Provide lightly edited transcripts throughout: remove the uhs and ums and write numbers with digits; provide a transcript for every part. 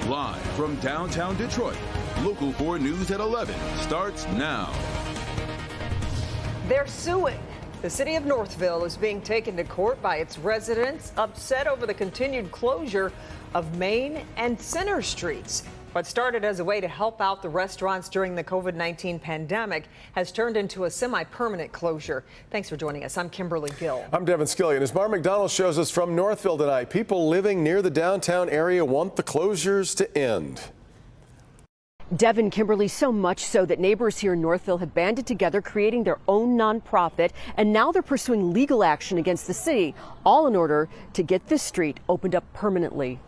Live from downtown Detroit, Local 4 News at 11 starts now. They're suing. The city of Northville is being taken to court by its residents, upset over the continued closure of Main and Center Streets. What started as a way to help out the restaurants during the COVID-19 pandemic has turned into a semi-permanent closure. Thanks for joining us. I'm Kimberly Gill. I'm Devin Skillian. As Mar McDonald shows us from Northville tonight, people living near the downtown area want the closures to end. Devin, Kimberly, so much so that neighbors here in Northville have banded together, creating their own nonprofit, and now they're pursuing legal action against the city, all in order to get this street opened up permanently.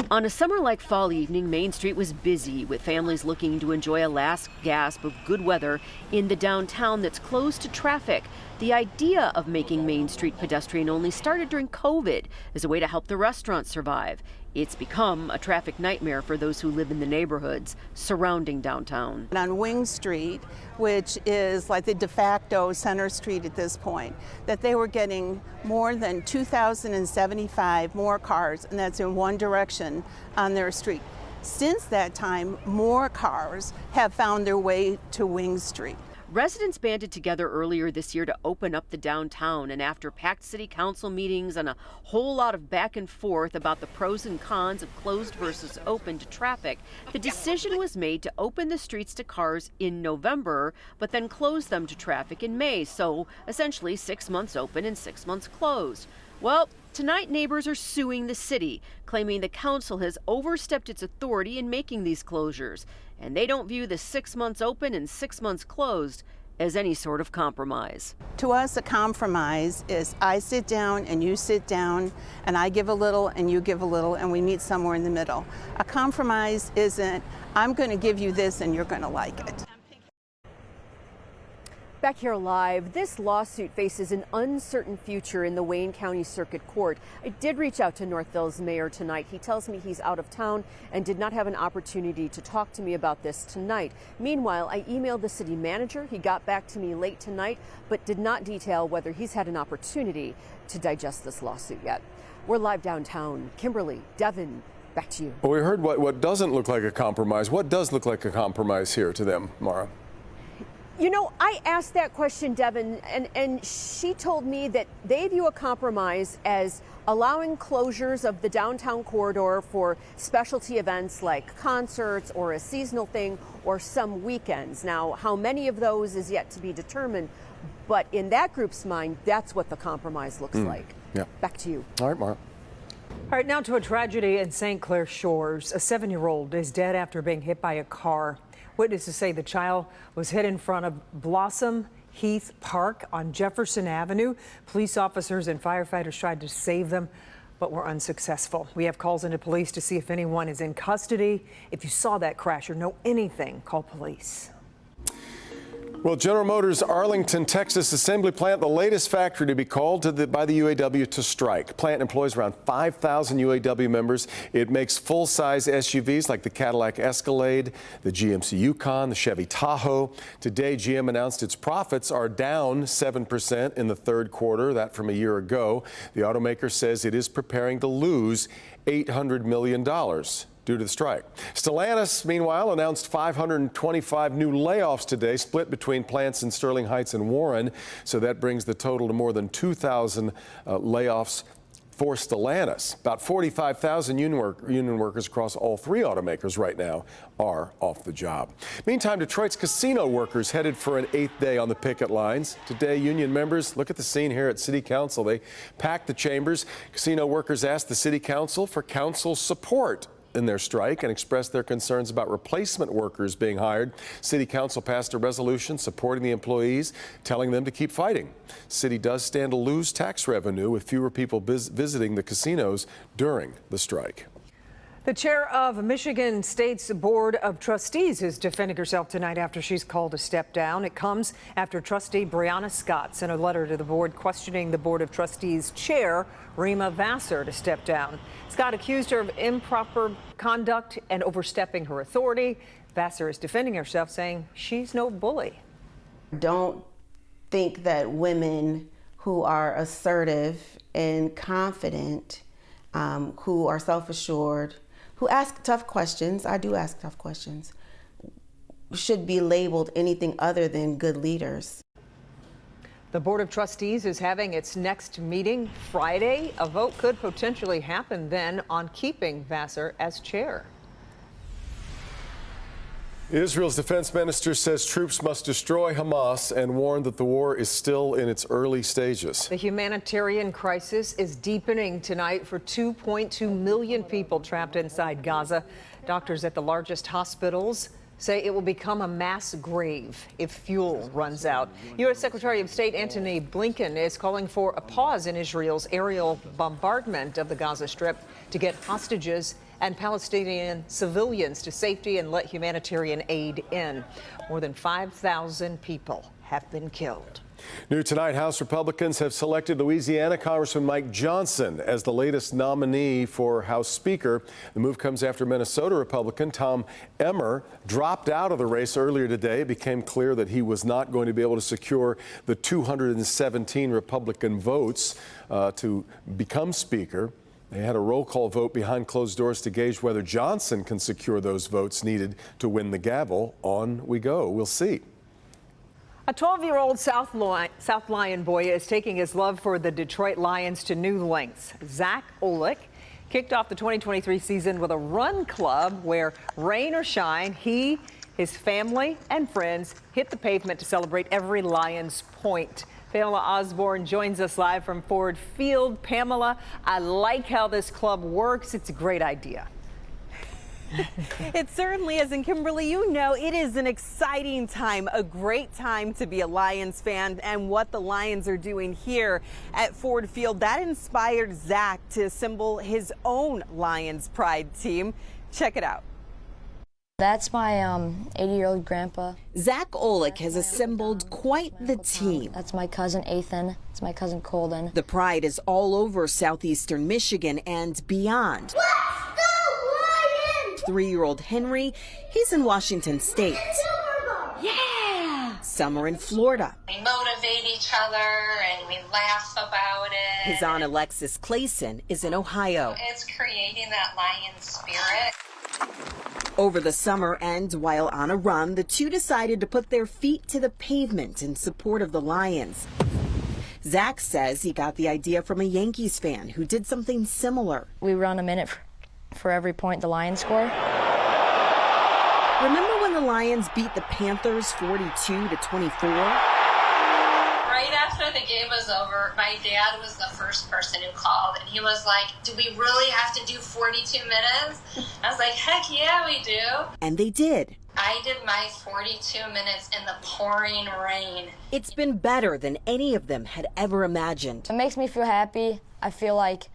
On a summer-like fall evening, Main Street was busy with families looking to enjoy a last gasp of good weather in the downtown that's closed to traffic. The idea of making Main Street pedestrian only started during COVID as a way to help the restaurants survive. It's become a traffic nightmare for those who live in the neighborhoods surrounding downtown. On Wing Street, which is like the de facto Center Street at this point, that they were getting more than 2,075 more cars, and that's in one direction on their street. Since that time, more cars have found their way to Wing Street. Residents banded together earlier this year to open up the downtown, and after packed city council meetings and a whole lot of back and forth about the pros and cons of closed versus open to traffic, the decision was made to open the streets to cars in November, but then close them to traffic in May. So essentially 6 months open and 6 months closed. Well, tonight neighbors are suing the city, claiming the council has overstepped its authority in making these closures, and they don't view the 6 months open and 6 months closed as any sort of compromise. To us, a compromise is I sit down and you sit down, and I give a little and you give a little, and we meet somewhere in the middle. A compromise isn't I'm going to give you this and you're going to like it. Back here live, this lawsuit faces an uncertain future in the Wayne County Circuit Court. I did reach out to Northville's mayor tonight. He tells me he's out of town and did not have an opportunity to talk to me about this tonight. Meanwhile, I emailed the city manager. He got back to me late tonight, but did not detail whether he's had an opportunity to digest this lawsuit yet. We're live downtown. Kimberly, Devin, back to you. Well, we heard what doesn't look like a compromise. What does look like a compromise here to them, Mara? You know, I asked that question, Devin, and she told me that they view a compromise as allowing closures of the downtown corridor for specialty events like concerts or a seasonal thing or some weekends. Now, how many of those is yet to be determined, but in that group's mind, that's what the compromise looks like. Yeah. Back to you. All right, Mara. All right, now to a tragedy in St. Clair Shores. A 7-year-old is dead after being hit by a car. Witnesses say the child was hit in front of Blossom Heath Park on Jefferson Avenue. Police officers and firefighters tried to save them, but were unsuccessful. We have calls into police to see if anyone is in custody. If you saw that crash or know anything, call police. Well, General Motors Arlington, Texas assembly plant, the latest factory to be called by the UAW to strike. Plant employs around 5,000 UAW members. It makes full-size SUVs like the Cadillac Escalade, the GMC Yukon, the Chevy Tahoe. Today, GM announced its profits are down 7% in the third quarter, that from a year ago. The automaker says it is preparing to lose $800 million. Due to the strike. Stellantis, meanwhile, announced 525 new layoffs today, split between plants in Sterling Heights and Warren. So that brings the total to more than 2,000 layoffs for Stellantis. About 45,000 union workers across all three automakers right now are off the job. Meantime, Detroit's casino workers headed for an 8th day on the picket lines. Today, union members, look at the scene here at City Council. They packed the chambers. Casino workers asked the City Council for council support in their strike and expressed their concerns about replacement workers being hired. City Council passed a resolution supporting the employees, telling them to keep fighting. City does stand to lose tax revenue with fewer people visiting the casinos during the strike. The chair of Michigan State's Board of Trustees is defending herself tonight after she's called to step down. It comes after trustee Brianna Scott sent a letter to the board questioning the Board of Trustees chair, Rima Vassar, to step down. Scott accused her of improper conduct and overstepping her authority. Vassar is defending herself, saying she's no bully. Don't think that women who are assertive and confident who are self-assured, who ask tough questions. I do ask tough questions. Should be labeled anything other than good leaders. The Board of Trustees is having its next meeting Friday. A vote could potentially happen then on keeping Vassar as chair. Israel's defense minister says troops must destroy Hamas and warned that the war is still in its early stages. The humanitarian crisis is deepening tonight for 2.2 million people trapped inside Gaza. Doctors at the largest hospitals say it will become a mass grave if fuel runs out. U.S. Secretary of State Antony Blinken is calling for a pause in Israel's aerial bombardment of the Gaza Strip to get hostages and Palestinian civilians to safety and let humanitarian aid in. More than 5,000 people have been killed. New tonight, House Republicans have selected Louisiana Congressman Mike Johnson as the latest nominee for House Speaker. The move comes after Minnesota Republican Tom Emmer dropped out of the race earlier today. It became clear that he was not going to be able to secure the 217 Republican votes to become Speaker. They had a roll call vote behind closed doors to gauge whether Johnson can secure those votes needed to win the gavel. On we go. We'll see. A 12-year-old South Lyon boy is taking his love for the Detroit Lions to new lengths. Zach Olick kicked off the 2023 season with a run club where, rain or shine, he, his family, and friends hit the pavement to celebrate every Lions point. Pamela Osborne joins us live from Ford Field. Pamela, I like how this club works. It's a great idea. It certainly is. And Kimberly, you know, it is an exciting time, a great time to be a Lions fan. And what the Lions are doing here at Ford Field, that inspired Zach to assemble his own Lions Pride team. Check it out. That's my 80-year-old grandpa. Zach Olick has assembled quite the team. That's my cousin Ethan. It's my cousin Colden. The pride is all over southeastern Michigan and beyond. 3-year-old Henry, he's in Washington State. Yeah! Some are in Florida. We motivate each other and we laugh about it. His aunt Alexis Clayson is in Ohio. It's creating that Lion spirit. Over the summer and while on a run, the two decided to put their feet to the pavement in support of the Lions. Zach says he got the idea from a Yankees fan who did something similar. We run a minute for every point the Lions score. Remember when the Lions beat the Panthers 42-24? Right after the game was over, my dad was the first person who called, and he was like, do we really have to do 42 minutes? I was like, heck yeah, we do. And they did. I did my 42 minutes in the pouring rain. It's been better than any of them had ever imagined. It makes me feel happy. I feel like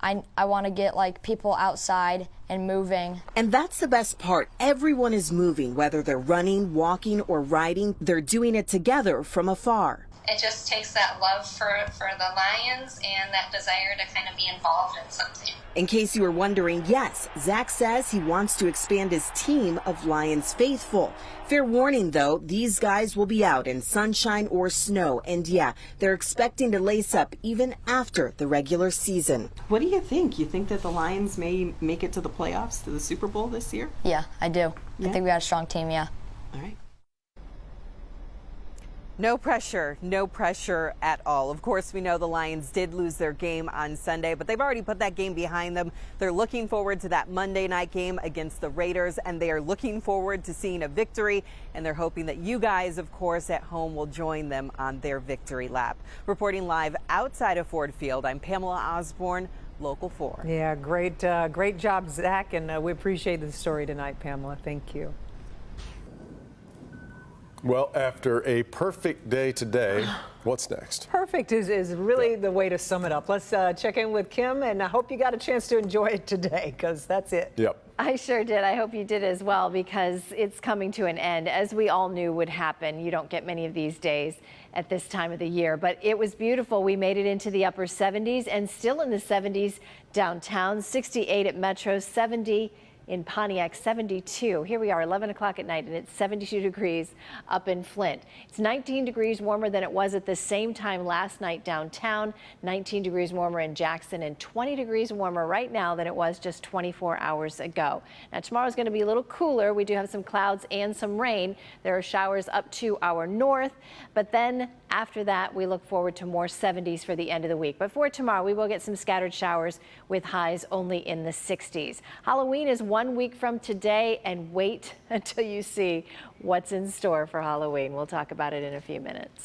I want to get like people outside and moving. And that's the best part. Everyone is moving, whether they're running, walking, or riding. They're doing it together from afar. It just takes that love for the Lions and that desire to kind of be involved in something. In case you were wondering, yes, Zach says he wants to expand his team of Lions faithful. Fair warning, though, these guys will be out in sunshine or snow. And yeah, they're expecting to lace up even after the regular season. What do you think? You think that the Lions may make it to the playoffs, to the Super Bowl this year? Yeah, I do. Yeah? I think we got a strong team, yeah. All right. No pressure at all. Of course, we know the Lions did lose their game on Sunday, but they've already put that game behind them. They're looking forward to that Monday night game against the Raiders, and they are looking forward to seeing a victory, and they're hoping that you guys, of course, at home will join them on their victory lap. Reporting live outside of Ford Field, I'm Pamela Osborne, Local 4. Yeah, great job, Zach, and we appreciate the story tonight, Pamela. Thank you. Well, after a perfect day today, what's next? Perfect is really the way to sum it up. Let's check in with Kim, and I hope you got a chance to enjoy it today, because that's it. Yep. I sure did. I hope you did as well, because it's coming to an end, as we all knew would happen. You don't get many of these days at this time of the year, but it was beautiful. We made it into the upper 70s and still in the 70s downtown, 68 at Metro, 70 in Pontiac, 72. Here we are, 11 o'clock at night, and it's 72 degrees up in Flint. It's 19 degrees warmer than it was at the same time last night downtown, 19 degrees warmer in Jackson, and 20 degrees warmer right now than it was just 24 hours ago. Now, tomorrow's going to be a little cooler. We do have some clouds and some rain. There are showers up to our north, but then after that, we look forward to more 70s for the end of the week. But for tomorrow, we will get some scattered showers with highs only in the 60s. Halloween is 1 week from today, and wait until you see what's in store for Halloween. We'll talk about it in a few minutes.